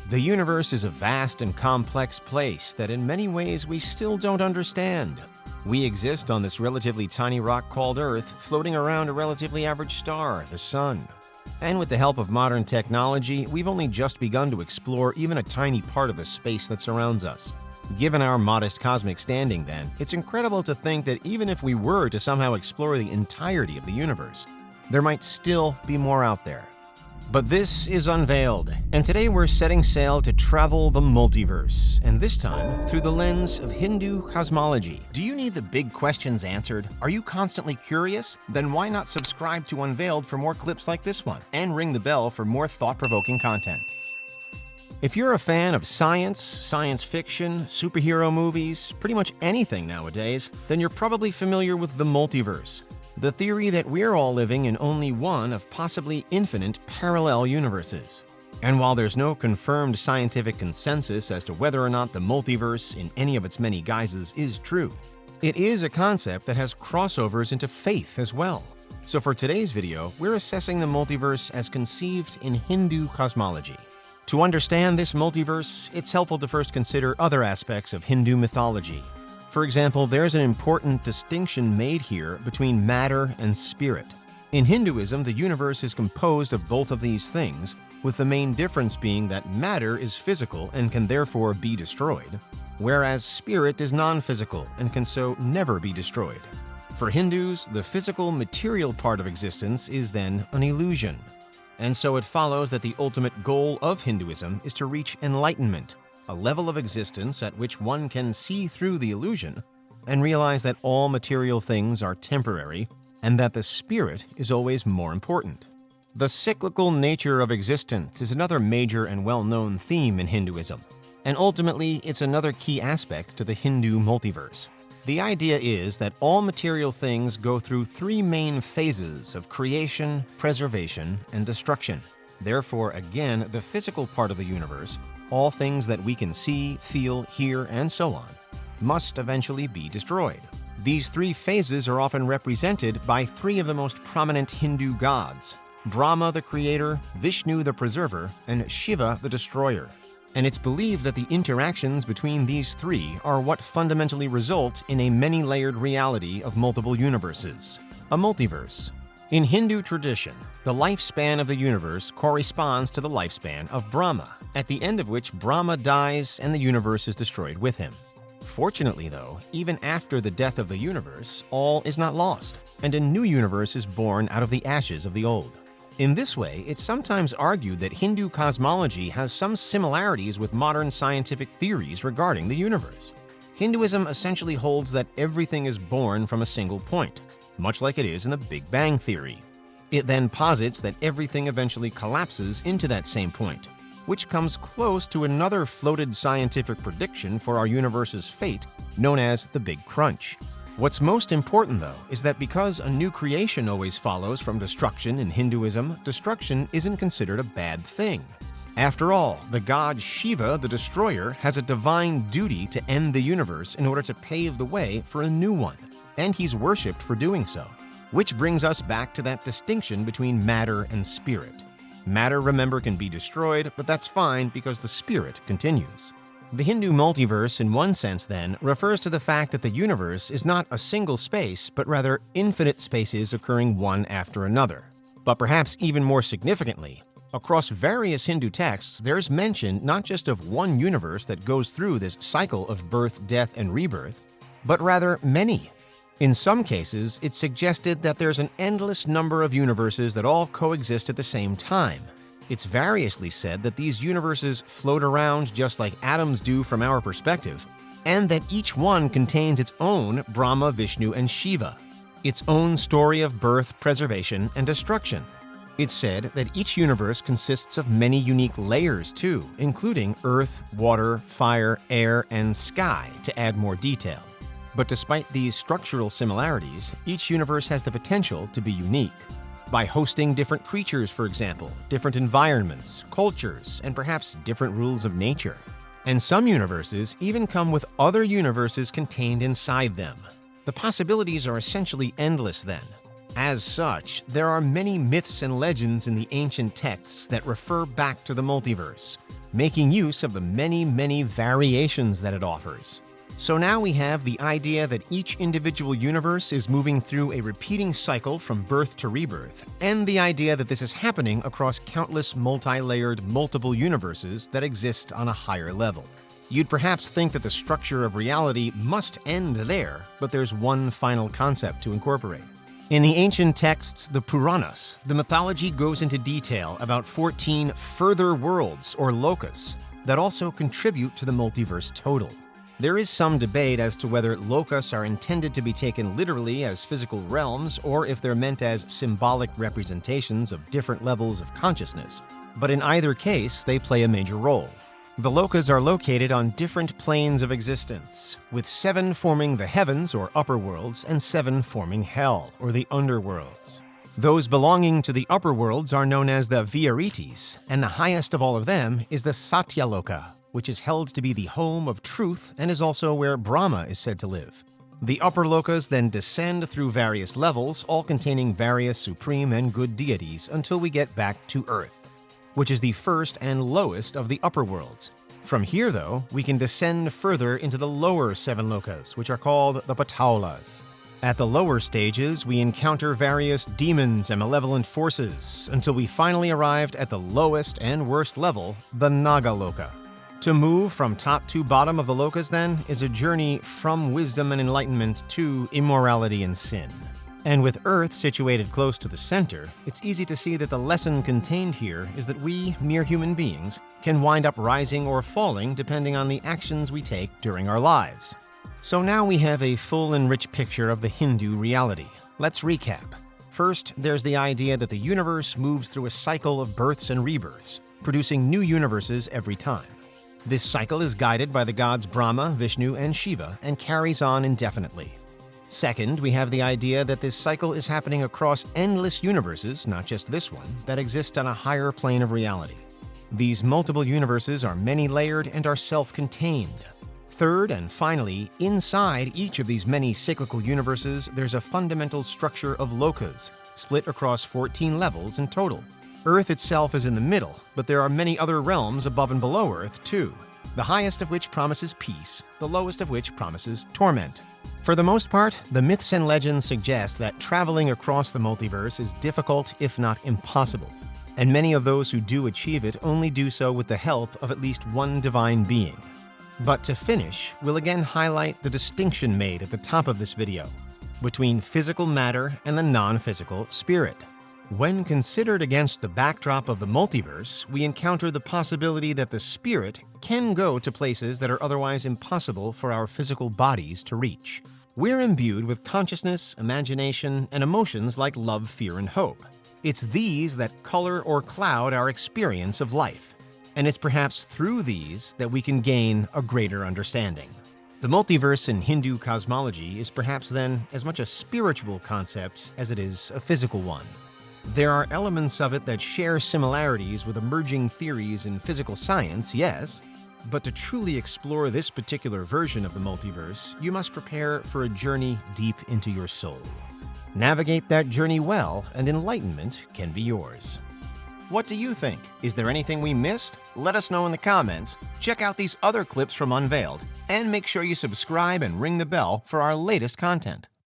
The universe is a vast and complex place that in many ways we still don't understand. We exist on this relatively tiny rock called Earth, floating around a relatively average star, the Sun. And with the help of modern technology, we've only just begun to explore even a tiny part of the space that surrounds us. Given our modest cosmic standing, then, it's incredible to think that even if we were to somehow explore the entirety of the universe, there might still be more out there. But this is Unveiled, and today we're setting sail to travel the multiverse, and this time through the lens of Hindu cosmology. Do you need the big questions answered? Are you constantly curious? Then why not subscribe to Unveiled for more clips like this one, and ring the bell for more thought-provoking content. If you're a fan of science, science fiction, superhero movies, pretty much anything nowadays, then you're probably familiar with the multiverse. The theory that we're all living in only one of possibly infinite parallel universes. And while there's no confirmed scientific consensus as to whether or not the multiverse in any of its many guises is true, it is a concept that has crossovers into faith as well. So for today's video, we're assessing the multiverse as conceived in Hindu cosmology. To understand this multiverse, it's helpful to first consider other aspects of Hindu mythology. For example, there's an important distinction made here between matter and spirit. In Hinduism, the universe is composed of both of these things, with the main difference being that matter is physical and can therefore be destroyed, whereas spirit is non-physical and can so never be destroyed. For Hindus, the physical, material part of existence is then an illusion. And so it follows that the ultimate goal of Hinduism is to reach enlightenment, a level of existence at which one can see through the illusion and realize that all material things are temporary and that the spirit is always more important. The cyclical nature of existence is another major and well-known theme in Hinduism, and ultimately it's another key aspect to the Hindu multiverse. The idea is that all material things go through three main phases of creation, preservation, and destruction. Therefore, again, the physical part of the universe, all things that we can see, feel, hear, and so on, must eventually be destroyed. These three phases are often represented by three of the most prominent Hindu gods: Brahma the creator, Vishnu the preserver, and Shiva the destroyer. And it's believed that the interactions between these three are what fundamentally result in a many-layered reality of multiple universes, a multiverse. In Hindu tradition, the lifespan of the universe corresponds to the lifespan of Brahma, at the end of which Brahma dies and the universe is destroyed with him. Fortunately, though, even after the death of the universe, all is not lost, and a new universe is born out of the ashes of the old. In this way, it's sometimes argued that Hindu cosmology has some similarities with modern scientific theories regarding the universe. Hinduism essentially holds that everything is born from a single point, much like it is in the Big Bang Theory. It then posits that everything eventually collapses into that same point, which comes close to another floated scientific prediction for our universe's fate, known as the Big Crunch. What's most important, though, is that because a new creation always follows from destruction in Hinduism, destruction isn't considered a bad thing. After all, the god Shiva, the destroyer, has a divine duty to end the universe in order to pave the way for a new one, and he's worshipped for doing so. Which brings us back to that distinction between matter and spirit. Matter, remember, can be destroyed, but that's fine because the spirit continues. The Hindu multiverse, in one sense, then, refers to the fact that the universe is not a single space, but rather infinite spaces occurring one after another. But perhaps even more significantly, across various Hindu texts, there's mention not just of one universe that goes through this cycle of birth, death, and rebirth, but rather many. In some cases, it's suggested that there's an endless number of universes that all coexist at the same time. It's variously said that these universes float around just like atoms do from our perspective, and that each one contains its own Brahma, Vishnu, and Shiva, its own story of birth, preservation, and destruction. It's said that each universe consists of many unique layers too, including earth, water, fire, air, and sky, to add more detail. But despite these structural similarities, each universe has the potential to be unique. By hosting different creatures, for example, different environments, cultures, and perhaps different rules of nature. And some universes even come with other universes contained inside them. The possibilities are essentially endless then. As such, there are many myths and legends in the ancient texts that refer back to the multiverse, making use of the many variations that it offers. So now we have the idea that each individual universe is moving through a repeating cycle from birth to rebirth, and the idea that this is happening across countless multi-layered multiple universes that exist on a higher level. You'd perhaps think that the structure of reality must end there, but there's one final concept to incorporate. In the ancient texts, the Puranas, the mythology goes into detail about 14 further worlds, or lokas, that also contribute to the multiverse total. There is some debate as to whether lokas are intended to be taken literally as physical realms or if they're meant as symbolic representations of different levels of consciousness, but in either case, they play a major role. The lokas are located on different planes of existence, with 7 forming the heavens or upper worlds and 7 forming hell or the underworlds. Those belonging to the upper worlds are known as the Viritis, and the highest of all of them is the Satyaloka, which is held to be the home of truth and is also where Brahma is said to live. The upper lokas then descend through various levels, all containing various supreme and good deities, until we get back to Earth, which is the first and lowest of the upper worlds. From here, though, we can descend further into the lower 7 lokas, which are called the Pataulas. At the lower stages, we encounter various demons and malevolent forces, until we finally arrived at the lowest and worst level, the Nagaloka. To move from top to bottom of the lokas, then, is a journey from wisdom and enlightenment to immorality and sin. And with Earth situated close to the center, it's easy to see that the lesson contained here is that we, mere human beings, can wind up rising or falling depending on the actions we take during our lives. So now we have a full and rich picture of the Hindu reality. Let's recap. First, there's the idea that the universe moves through a cycle of births and rebirths, producing new universes every time. This cycle is guided by the gods Brahma, Vishnu, and Shiva, and carries on indefinitely. Second, we have the idea that this cycle is happening across endless universes, not just this one, that exist on a higher plane of reality. These multiple universes are many-layered and are self-contained. Third, and finally, inside each of these many cyclical universes, there's a fundamental structure of lokas, split across 14 levels in total. Earth itself is in the middle, but there are many other realms above and below Earth, too, the highest of which promises peace, the lowest of which promises torment. For the most part, the myths and legends suggest that traveling across the multiverse is difficult, if not impossible, and many of those who do achieve it only do so with the help of at least one divine being. But to finish, we'll again highlight the distinction made at the top of this video between physical matter and the non-physical spirit. When considered against the backdrop of the multiverse, we encounter the possibility that the spirit can go to places that are otherwise impossible for our physical bodies to reach. We're imbued with consciousness, imagination, and emotions like love, fear, and hope. It's these that color or cloud our experience of life, and it's perhaps through these that we can gain a greater understanding. The multiverse in Hindu cosmology is perhaps then as much a spiritual concept as it is a physical one. There are elements of it that share similarities with emerging theories in physical science, yes, but to truly explore this particular version of the multiverse, you must prepare for a journey deep into your soul. Navigate that journey well, and enlightenment can be yours. What do you think? Is there anything we missed? Let us know in the comments. Check out these other clips from Unveiled, and make sure you subscribe and ring the bell for our latest content.